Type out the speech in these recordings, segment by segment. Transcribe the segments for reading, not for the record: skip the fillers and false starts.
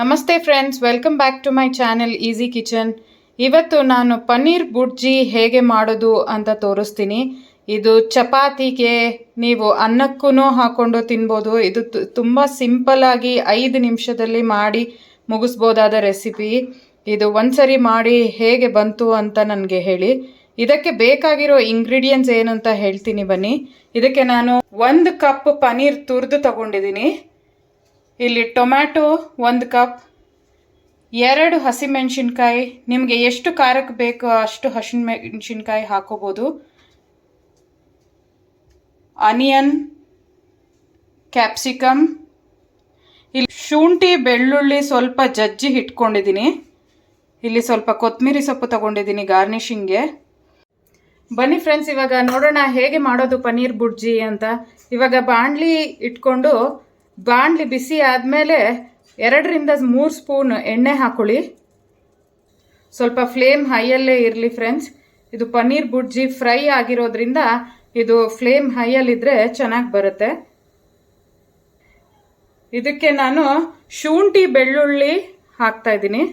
ನಮಸ್ತೆ friends, welcome back to my channel easy kitchen. ಇವತ್ತು ನಾನು ಪನ್ನೀರ್ ಬುರ್ಜಿ ಹೇಗೆ ಮಾಡೋದು ಅಂತ ತೋರಿಸ್ತೀನಿ. ಇದು ಚಪಾತಿಗೆ ನೀವು ಅನ್ನಕ್ಕೂ ಹಾಕೊಂಡು ತಿನ್ಬೋದು. ಇದು ತುಂಬ ಸಿಂಪಲ್ ಆಗಿ 5 ನಿಮಿಷದಲ್ಲಿ ಮಾಡಿ ಮುಗಿಸ್ಬೋದಾದ ರೆಸಿಪಿ. ಇದು ಒಂದ್ಸರಿ ಮಾಡಿ ಹೇಗೆ ಬಂತು ಅಂತ ನನಗೆ ಹೇಳಿ. ಇದಕ್ಕೆ ಬೇಕಾಗಿರೋ ಇಂಗ್ರೀಡಿಯೆಂಟ್ಸ್ ಏನು ಅಂತ ಹೇಳ್ತೀನಿ ಬನ್ನಿ. ಇದಕ್ಕೆ ನಾನು 1 ಕಪ್ ಪನ್ನೀರ್ ತುರಿದು ತಗೊಂಡಿದ್ದೀನಿ. ಇಲ್ಲಿ ಟೊಮ್ಯಾಟೊ 1 ಕಪ್, 2 ಹಸಿಮೆಣಸಿನ್ಕಾಯಿ, ನಿಮಗೆ ಎಷ್ಟು ಖಾರಕ್ಕೆ ಬೇಕೋ ಅಷ್ಟು ಹಸಿಮೆಣಸಿನ್ಕಾಯಿ ಹಾಕೋಬೋದು. ಆನಿಯನ್, ಕ್ಯಾಪ್ಸಿಕಮ್, ಇಲ್ಲಿ ಶುಂಠಿ ಬೆಳ್ಳುಳ್ಳಿ ಸ್ವಲ್ಪ ಜಜ್ಜಿ ಇಟ್ಕೊಂಡಿದ್ದೀನಿ. ಇಲ್ಲಿ ಸ್ವಲ್ಪ ಕೊತ್ತಂಬರಿ ಸೊಪ್ಪು ತಗೊಂಡಿದ್ದೀನಿ ಗಾರ್ನಿಷಿಂಗ್ಗೆ. ಬನ್ನಿ ಫ್ರೆಂಡ್ಸ್, ಇವಾಗ ನೋಡೋಣ ಹೇಗೆ ಮಾಡೋದು ಪನ್ನೀರ್ ಬುರ್ಜಿ ಅಂತ. ಇವಾಗ ಬಾಣಲಿ ಇಟ್ಕೊಂಡು ಬಾಣಲಿ ಬಿಸಿ ಆದಮೇಲೆ 2 ರಿಂದ 3 ಸ್ಪೂನ್ ಎಣ್ಣೆ ಹಾಕೊಳ್ಳಿ. ಸ್ವಲ್ಪ ಫ್ಲೇಮ್ ಹೈಯಲ್ಲೇ ಇರಲಿ ಫ್ರೆಂಡ್ಸ್. ಇದು ಪನ್ನೀರ್ ಬುರ್ಜಿ ಫ್ರೈ ಆಗಿರೋದ್ರಿಂದ ಇದು ಫ್ಲೇಮ್ ಹೈಯಲ್ಲಿದ್ದರೆ ಚೆನ್ನಾಗಿ ಬರುತ್ತೆ. ಇದಕ್ಕೆ ನಾನು ಶುಂಠಿ ಬೆಳ್ಳುಳ್ಳಿ ಹಾಕ್ತಾ ಇದ್ದೀನಿ.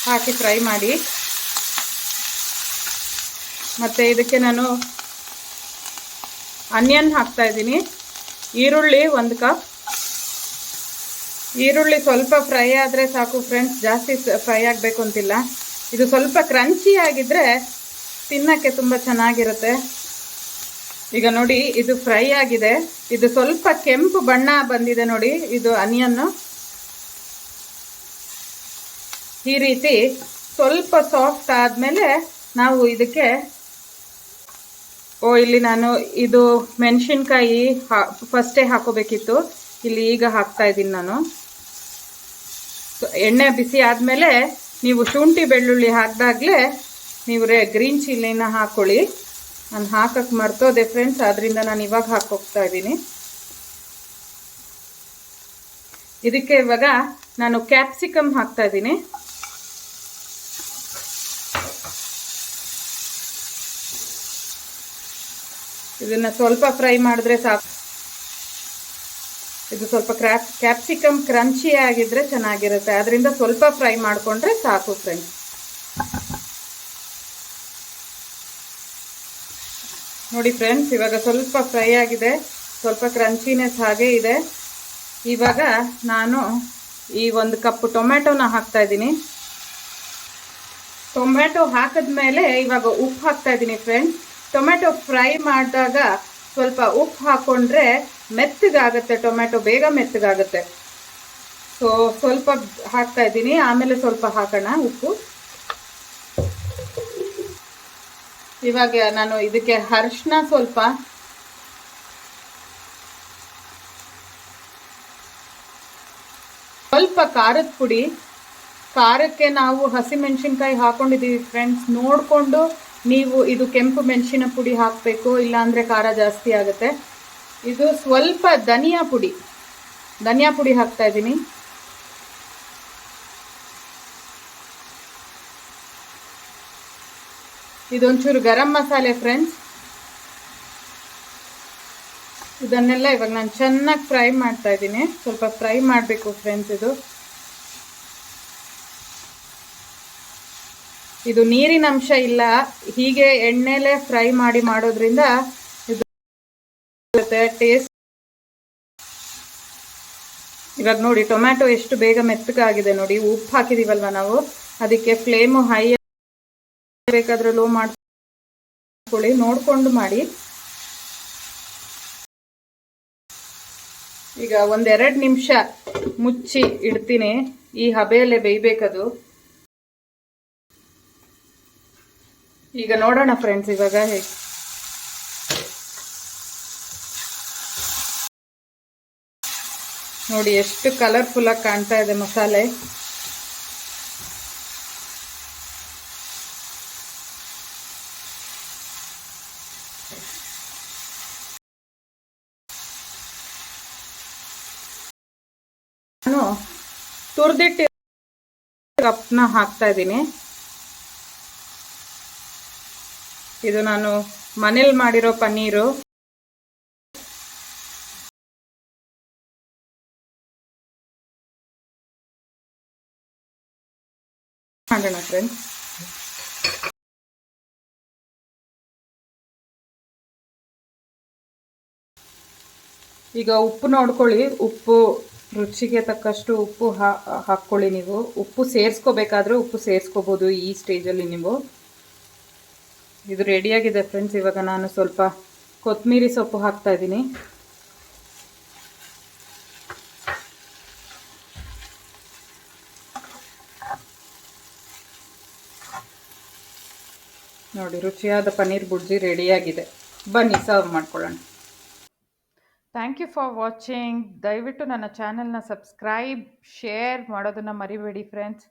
ಹಾಕಿ ಫ್ರೈ ಮಾಡಿ. ಮತ್ತು ಇದಕ್ಕೆ ನಾನು ಆನಿಯನ್ ಹಾಕ್ತಾ ಇದ್ದೀನಿ. ಈರುಳ್ಳಿ 1 ಕಪ್. ಈರುಳ್ಳಿ ಸ್ವಲ್ಪ ಫ್ರೈ ಆದರೆ ಸಾಕು ಫ್ರೆಂಡ್ಸ್, ಜಾಸ್ತಿ ಫ್ರೈ ಆಗಬೇಕು ಅಂತಿಲ್ಲ. ಇದು ಸ್ವಲ್ಪ ಕ್ರಂಚಿ ಆಗಿದ್ದರೆ ತಿನ್ನೋಕ್ಕೆ ತುಂಬ ಚೆನ್ನಾಗಿರುತ್ತೆ. ಈಗ ನೋಡಿ, ಇದು ಫ್ರೈ ಆಗಿದೆ. ಇದು ಸ್ವಲ್ಪ ಕೆಂಪು ಬಣ್ಣ ಬಂದಿದೆ ನೋಡಿ, ಇದು ಆನಿಯನ್ನು. ಈ ರೀತಿ ಸ್ವಲ್ಪ ಸಾಫ್ಟ್ ಆದಮೇಲೆ ನಾವು ಇದಕ್ಕೆ ಇಲ್ಲಿ ನಾನು ಇದು ಮೆಣಸಿನ್ಕಾಯಿ ಫಸ್ಟೇ ಹಾಕೋಬೇಕಿತ್ತು. ಇಲ್ಲಿ ಈಗ ಹಾಕ್ತಾ ಇದ್ದೀನಿ ನಾನು. ಎಣ್ಣೆ ಬಿಸಿ ಆದಮೇಲೆ ನೀವು ಶುಂಠಿ ಬೆಳ್ಳುಳ್ಳಿ ಹಾಕಿದಾಗಲೇ ನೀವು ಗ್ರೀನ್ ಚಿಲ್ಲಿನ ಹಾಕ್ಕೊಳ್ಳಿ. ನಾನು ಹಾಕಕ್ಕೆ ಮರ್ತೋದೆ ಫ್ರೆಂಡ್ಸ್, ಆದ್ದರಿಂದ ನಾನು ಇವಾಗ ಹಾಕೋಗ್ತಾ ಇದ್ದೀನಿ. ಇದಕ್ಕೆ ಇವಾಗ ನಾನು ಕ್ಯಾಪ್ಸಿಕಮ್ ಹಾಕ್ತಾ ಇದ್ದೀನಿ. ಇದನ್ನು ಸ್ವಲ್ಪ ಫ್ರೈ ಮಾಡಿದ್ರೆ ಸಾಕು. ಇದು ಸ್ವಲ್ಪ ಕ್ಯಾಪ್ಸಿಕಮ್ ಕ್ರಂಚಿ ಆಗಿದ್ರೆ ಚೆನ್ನಾಗಿರುತ್ತೆ, ಅದರಿಂದ ಸ್ವಲ್ಪ ಫ್ರೈ ಮಾಡಿಕೊಂಡ್ರೆ ಸಾಕು ಫ್ರೆಂಡ್ಸ್. ನೋಡಿ ಫ್ರೆಂಡ್ಸ್, ಇವಾಗ ಸ್ವಲ್ಪ ಫ್ರೈ ಆಗಿದೆ, ಸ್ವಲ್ಪ ಕ್ರಂಚಿನೆಸ್ ಹಾಗೆ ಇದೆ. ಇವಾಗ ನಾನು ಈ 1 ಕಪ್ ಟೊಮ್ಯಾಟೊನ ಹಾಕ್ತಾ ಇದ್ದೀನಿ. ಟೊಮ್ಯಾಟೊ ಹಾಕಿದ್ಮೇಲೆ ಇವಾಗ ಉಪ್ಪು ಹಾಕ್ತಾ ಇದ್ದೀನಿ ಫ್ರೆಂಡ್ಸ್. ಟೊಮ್ಯಾಟೊ ಫ್ರೈ ಮಾಡಿದಾಗ ಸ್ವಲ್ಪ ಉಪ್ಪು ಹಾಕ್ಕೊಂಡ್ರೆ ಮೆತ್ತಗಾಗುತ್ತೆ, ಟೊಮ್ಯಾಟೊ ಬೇಗ ಮೆತ್ತಗಾಗುತ್ತೆ. ಸೊ ಸ್ವಲ್ಪ ಹಾಕ್ತಾ ಇದ್ದೀನಿ, ಆಮೇಲೆ ಸ್ವಲ್ಪ ಹಾಕೋಣ ಉಪ್ಪು. ಇವಾಗ ನಾನು ಇದಕ್ಕೆ ಅರಿಶಿನ ಸ್ವಲ್ಪ ಖಾರದ ಪುಡಿ. ಖಾರಕ್ಕೆ ನಾವು ಹಸಿಮೆಣಸಿನ್ಕಾಯಿ ಹಾಕೊಂಡಿದ್ದೀವಿ ಫ್ರೆಂಡ್ಸ್, ನೋಡಿಕೊಂಡು ನೀವು ಇದು ಕೆಂಪು ಮೆಣಸಿನ ಪುಡಿ ಹಾಕಬೇಕು, ಇಲ್ಲಾಂದರೆ ಖಾರ ಜಾಸ್ತಿ ಆಗುತ್ತೆ. ಇದು ಸ್ವಲ್ಪ ಧನಿಯಾ ಪುಡಿ ಹಾಕ್ತಾ ಇದ್ದೀನಿ. ಇದೊಂಚೂರು ಗರಂ ಮಸಾಲೆ ಫ್ರೆಂಡ್ಸ್. ಇದನ್ನೆಲ್ಲ ಇವಾಗ ನಾನು ಚೆನ್ನಾಗಿ ಫ್ರೈ ಮಾಡ್ತಾ ಇದ್ದೀನಿ. ಸ್ವಲ್ಪ ಫ್ರೈ ಮಾಡಬೇಕು ಫ್ರೆಂಡ್ಸ್. ಇದು ನೀರಿನ ಅಂಶ ಇಲ್ಲ, ಹೀಗೆ ಎಣ್ಣೆಲೆ ಫ್ರೈ ಮಾಡೋದ್ರಿಂದ ಇದು ಟೇಸ್ಟ್. ಇವಾಗ ನೋಡಿ ಟೊಮ್ಯಾಟೊ ಎಷ್ಟು ಬೇಗ ಮೆತ್ತಗಾಗಿದೆ ನೋಡಿ. ಉಪ್ಪು ಹಾಕಿದೀವಲ್ವ ನಾವು, ಅದಕ್ಕೆ ಫ್ಲೇಮು ಹೈ ಬೇಕಾದ್ರೆ ಲೋ ಮಾಡ್ಕೊಳ್ಳಿ, ನೋಡ್ಕೊಂಡು ಮಾಡಿ. ಈಗ 1-2 ನಿಮಿಷ ಮುಚ್ಚಿ ಇಡ್ತೀನಿ. ಈ ಹಬೆಯಲ್ಲೇ ಬೇಯಬೇಕದು. ಈಗ ನೋಡೋಣ ಫ್ರೆಂಡ್ಸ್, ಇವಾಗ ಹೇಗೆ ನೋಡಿ ಎಷ್ಟು ಕಲರ್ಫುಲ್ ಆಗಿ ಕಾಣ್ತಾ ಇದೆ ಮಸಾಲೆ. ನಾನು ತುರ್ದಿಟ್ಟು ಕಪ್ನ ಹಾಕ್ತಾ ಇದ್ದೀನಿ. ಇದು ನಾನು ಮನೇಲಿ ಮಾಡಿರೋ ಪನ್ನೀರು. ಮಾಡೋಣ ಫ್ರೆಂಡ್ಸ್. ಈಗ ಉಪ್ಪು ನೋಡ್ಕೊಳ್ಳಿ, ಉಪ್ಪು ರುಚಿಗೆ ತಕ್ಕಷ್ಟು ಉಪ್ಪು ಹಾಕ್ಕೊಳ್ಳಿ. ನೀವು ಉಪ್ಪು ಸೇರಿಸ್ಕೋಬೇಕಾದ್ರೆ ಉಪ್ಪು ಸೇರಿಸ್ಕೋಬೋದು ಈ ಸ್ಟೇಜಲ್ಲಿ ನೀವು. ಇದು ರೆಡಿಯಾಗಿದೆ ಫ್ರೆಂಡ್ಸ್. ಇವಾಗ ನಾನು ಸ್ವಲ್ಪ ಕೊತ್ತಂಬರಿ ಸೊಪ್ಪು ಹಾಕ್ತಾ ಇದ್ದೀನಿ. ನೋಡಿ, ರುಚಿಯಾದ ಪನ್ನೀರ್ ಬುರ್ಜಿ ರೆಡಿಯಾಗಿದೆ. ಬನ್ನಿ ಸರ್ವ್ ಮಾಡ್ಕೊಳ್ಳೋಣ. Thank you for watching. ದಯವಿಟ್ಟು ನನ್ನ ಚಾನೆಲ್ನ ಸಬ್ಸ್ಕ್ರೈಬ್, ಶೇರ್ ಮಾಡೋದನ್ನು ಮರಿಬೇಡಿ ಫ್ರೆಂಡ್ಸ್.